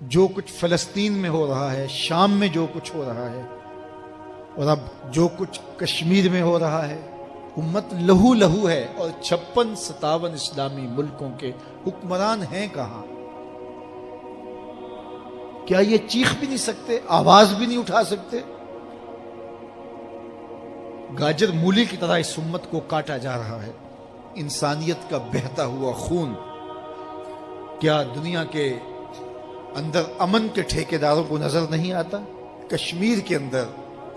جو کچھ فلسطین میں ہو رہا ہے، شام میں جو کچھ ہو رہا ہے، اور اب جو کچھ کشمیر میں ہو رہا ہے، امت لہو لہو ہے، اور 56-57 اسلامی ملکوں کے حکمران ہیں کہاں؟ کیا یہ چیخ بھی نہیں سکتے، آواز بھی نہیں اٹھا سکتے؟ گاجر مولی کی طرح اس امت کو کاٹا جا رہا ہے، انسانیت کا بہتا ہوا خون۔ کیا دنیا کے اندر امن کے ٹھیکیداروں کو نظر نہیں آتا؟ کشمیر کے اندر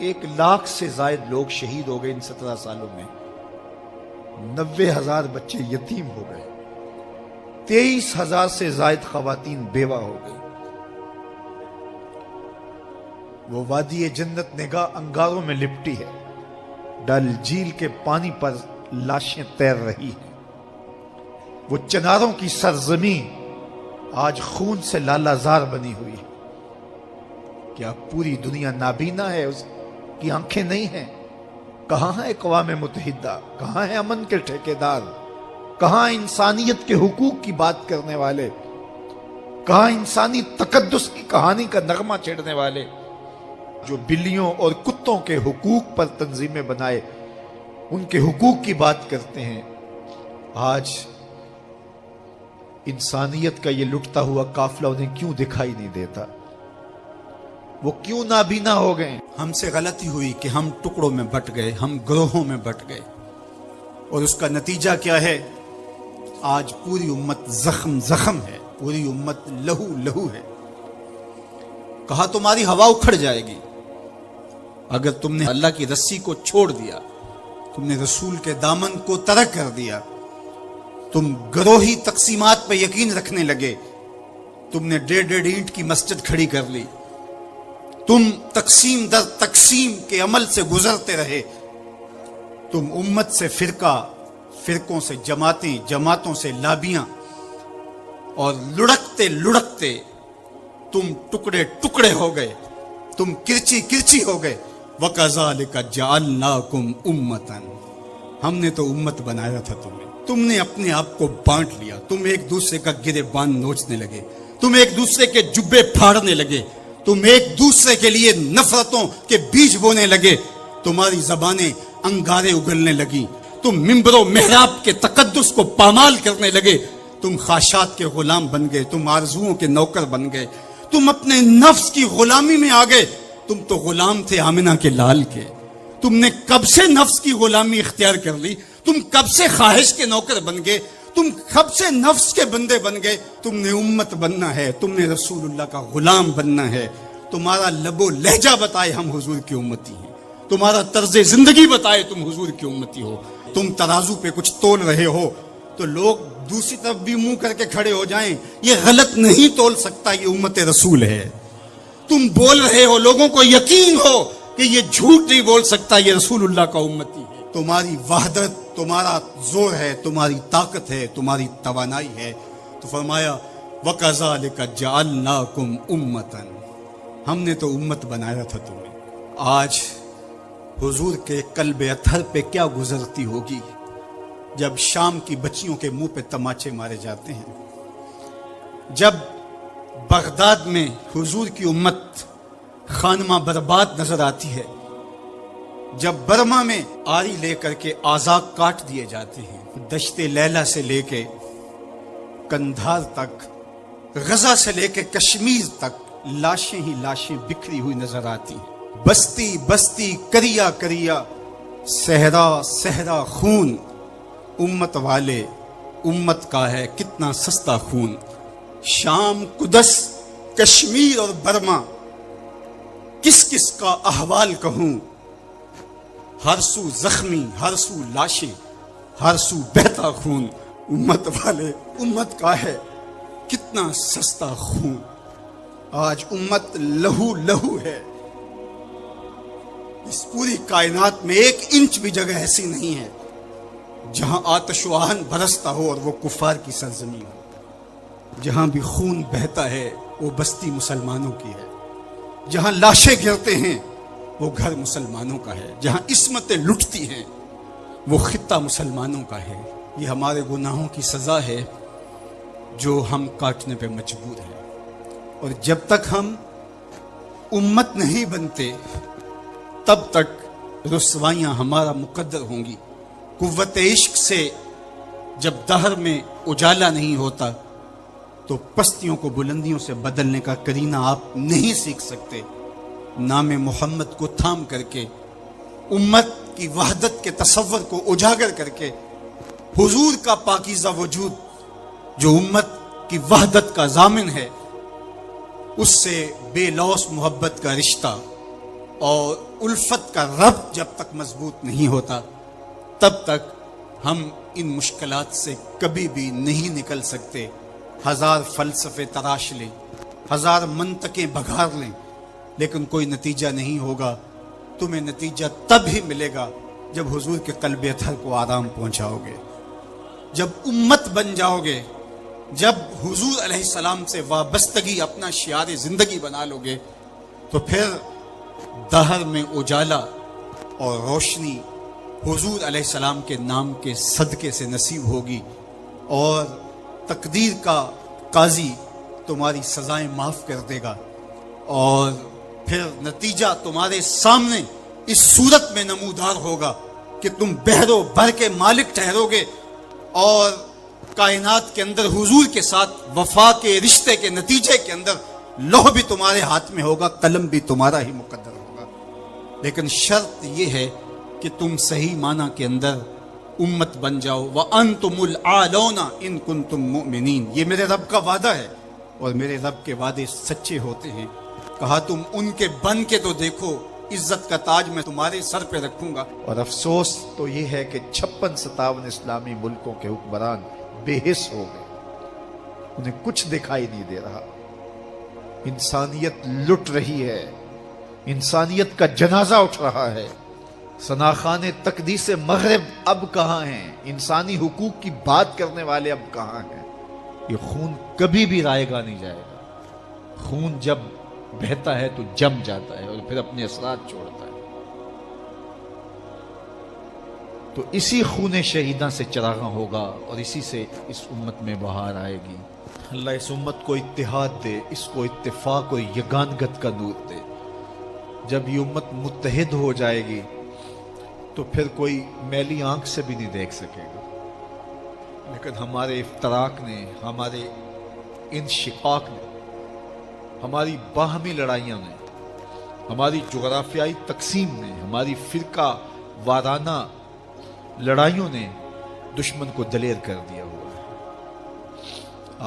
1 لاکھ سے زائد لوگ شہید ہو گئے ان 17 سالوں میں، 90,000 بچے یتیم ہو گئے، 23,000 سے زائد خواتین بیوہ ہو گئی۔ وہ وادی جنت نگاہ انگاروں میں لپٹی ہے، ڈل جھیل کے پانی پر لاشیں تیر رہی ہیں۔ وہ چناروں کی سرزمین آج خون سے لالہ زار بنی ہوئی ہے۔ کیا پوری دنیا نابینا ہے؟ اس کی آنکھیں نہیں ہیں؟ کہاں ہے اقوام متحدہ؟ کہاں ہے امن کے ٹھیکیدار؟ کہاں انسانیت کے حقوق کی بات کرنے والے؟ کہاں انسانی تقدس کی کہانی کا نغمہ چھیڑنے والے؟ جو بلیوں اور کتوں کے حقوق پر تنظیمیں بنائے ان کے حقوق کی بات کرتے ہیں، آج انسانیت کا یہ لٹتا ہوا قافلہ انہیں کیوں دکھائی نہیں دیتا؟ وہ کیوں نابینا ہو گئے؟ ہم سے غلطی ہوئی کہ ہم ٹکڑوں میں بٹ گئے، ہم گروہوں میں بٹ گئے، اور اس کا نتیجہ کیا ہے؟ آج پوری امت زخم زخم ہے، پوری امت لہو لہو ہے۔ کہا تمہاری ہوا اکھڑ جائے گی اگر تم نے اللہ کی رسی کو چھوڑ دیا، تم نے رسول کے دامن کو ترک کر دیا، تم گروہی تقسیمات پہ یقین رکھنے لگے، تم نے 1.5 اینٹ کی مسجد کھڑی کر لی، تم تقسیم در تقسیم کے عمل سے گزرتے رہے، تم امت سے فرقوں سے جماعتیں، جماعتوں سے لابیاں، اور لڑکتے لڑکتے تم ٹکڑے ٹکڑے ہو گئے، تم کرچی کرچی ہو گئے۔ وَكَذَلِكَ جَعَلْنَاكُمْ أُمَّةً، ہم نے تو امت بنایا تھا تمہیں، تم نے اپنے آپ کو بانٹ لیا، تم ایک دوسرے کا گریبان نوچنے لگے، تم ایک دوسرے کے جبے پھاڑنے لگے، تم ایک دوسرے کے لیے نفرتوں کے بیج بونے لگے، تمہاری زبانیں انگارے اگلنے لگی، تم ممبر و محراب کے تقدس کو پامال کرنے لگے، تم خواہشات کے غلام بن گئے، تم آرزوؤں کے نوکر بن گئے، تم اپنے نفس کی غلامی میں آ گئے۔ تم تو غلام تھے آمنہ کے لال کے، تم نے کب سے نفس کی غلامی اختیار کر لی، تم کب سے خواہش کے نوکر بن گئے، تم کب سے نفس کے بندے بن گئے۔ تم نے امت بننا ہے، تم نے رسول اللہ کا غلام بننا ہے۔ تمہارا لب و لہجہ بتائے ہم حضور کی امتی ہیں، تمہارا طرز زندگی بتائے تم حضور کی امتی ہو۔ تم ترازو پہ کچھ تول رہے ہو تو لوگ دوسری طرف بھی منہ کر کے کھڑے ہو جائیں، یہ غلط نہیں تول سکتا، یہ امت رسول ہے۔ تم بول رہے ہو، لوگوں کو یقین ہو کہ یہ جھوٹ نہیں بول سکتا، یہ رسول اللہ کا امتی ہے۔ تمہاری وحدت، تمہارا زور ہے، تمہاری طاقت ہے، تمہاری توانائی ہے۔ تو فرمایا وَكَذَلِكَ جَعَلْنَاكُمْ أُمَّةً، ہم نے تو امت بنایا تھا تمہیں۔ آج حضور کے قلب اطہر پہ کیا گزرتی ہوگی جب شام کی بچیوں کے منہ پہ تماچے مارے جاتے ہیں، جب بغداد میں حضور کی امت خانمہ برباد نظر آتی ہے، جب برما میں آری لے کر کے اعضاء کاٹ دیے جاتے ہیں، دشت لیلہ سے لے کے کندھار تک، غزہ سے لے کے کشمیر تک لاشیں ہی لاشیں بکھری ہوئی نظر آتی ہیں، بستی بستی، کریا کریا، صحرا صحرا خون، امت والے، امت کا ہے کتنا سستا خون۔ شام، قدس، کشمیر اور برما، کس کس کا احوال کہوں، ہر سو زخمی، ہر سو لاشیں، ہر سو بہتا خون۔ امت والے، امت کا ہے کتنا سستا خون۔ آج امت لہو لہو ہے، اس پوری کائنات میں 1 انچ بھی جگہ ایسی نہیں ہے جہاں آتش و آہن برستا ہو اور وہ کفار کی سرزمین ہو۔ جہاں بھی خون بہتا ہے وہ بستی مسلمانوں کی ہے، جہاں لاشیں گرتے ہیں وہ گھر مسلمانوں کا ہے، جہاں عصمتیں لٹتی ہیں وہ خطہ مسلمانوں کا ہے۔ یہ ہمارے گناہوں کی سزا ہے جو ہم کاٹنے پہ مجبور ہیں۔ اور جب تک ہم امت نہیں بنتے تب تک رسوائیاں ہمارا مقدر ہوں گی. قوت عشق سے جب دہر میں اجالا نہیں ہوتا تو پستیوں کو بلندیوں سے بدلنے کا کرینہ آپ نہیں سیکھ سکتے. نام محمد کو تھام کر کے امت کی وحدت کے تصور کو اجاگر کر کے حضور کا پاکیزہ وجود جو امت کی وحدت کا ضامن ہے اس سے بے لوث محبت کا رشتہ اور الفت کا ربط جب تک مضبوط نہیں ہوتا تب تک ہم ان مشکلات سے کبھی بھی نہیں نکل سکتے. ہزار فلسفے تراش لیں, ہزار منطقیں بگھار لیں, لیکن کوئی نتیجہ نہیں ہوگا. تمہیں نتیجہ تب ہی ملے گا جب حضور کے قلب اطہر کو آرام پہنچاؤ گے, جب امت بن جاؤ گے, جب حضور علیہ السلام سے وابستگی اپنا شعار زندگی بنا لو گے, تو پھر دہر میں اجالا اور روشنی حضور علیہ السلام کے نام کے صدقے سے نصیب ہوگی, اور تقدیر کا قاضی تمہاری سزائیں معاف کر دے گا, اور پھر نتیجہ تمہارے سامنے اس صورت میں نمودار ہوگا کہ تم بحر و بر کے مالک ٹھہرو گے, اور کائنات کے اندر حضور کے ساتھ وفا کے رشتے کے نتیجے کے اندر لوح بھی تمہارے ہاتھ میں ہوگا, قلم بھی تمہارا ہی مقدر ہوگا. لیکن شرط یہ ہے کہ تم صحیح معنی کے اندر امت بن جاؤ. وَأَنْتُمُ الْعَالَوْنَ إِن كُنْتُم مُؤْمِنِينَ. یہ میرے رب کا وعدہ ہے اور میرے رب کے وعدے سچے ہوتے ہیں. کہا تم ان کے بن کے تو دیکھو, عزت کا تاج میں تمہارے سر پہ رکھوں گا. اور افسوس تو یہ ہے کہ 56-57 اسلامی ملکوں کے حکمران بے حس ہو گئے, انہیں کچھ دکھائی نہیں دے رہا. انسانیت لٹ رہی ہے, انسانیت کا جنازہ اٹھ رہا ہے. ثناخان تقدیس مغرب اب کہاں ہیں؟ انسانی حقوق کی بات کرنے والے اب کہاں ہیں؟ یہ خون کبھی بھی رائے گا نہیں جائے گا. خون جب بہتا ہے تو جم جاتا ہے اور پھر اپنے اثرات چھوڑتا ہے. تو اسی خون شہیداں سے چراغاں ہوگا اور اسی سے اس امت میں بہار آئے گی. اللہ اس امت کو اتحاد دے, اس کو اتفاق و یگانگت کا نور دے. جب یہ امت متحد ہو جائے گی تو پھر کوئی میلی آنکھ سے بھی نہیں دیکھ سکے گا. لیکن ہمارے افتراق نے, ہمارے انشقاق نے, ہماری باہمی لڑائیاں نے, ہماری جغرافیائی تقسیم نے, ہماری فرقہ وارانہ لڑائیوں نے دشمن کو دلیر کر دیا ہوا ہے.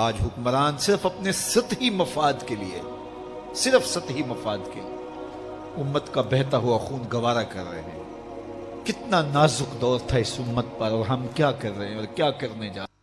آج حکمران صرف اپنے سطحی مفاد کے لیے, صرف سطحی مفاد کے لیے امت کا بہتا ہوا خون گوارا کر رہے ہیں. کتنا نازک دور تھا اس امت پر, اور ہم کیا کر رہے ہیں اور کیا کرنے جا رہے ہیں.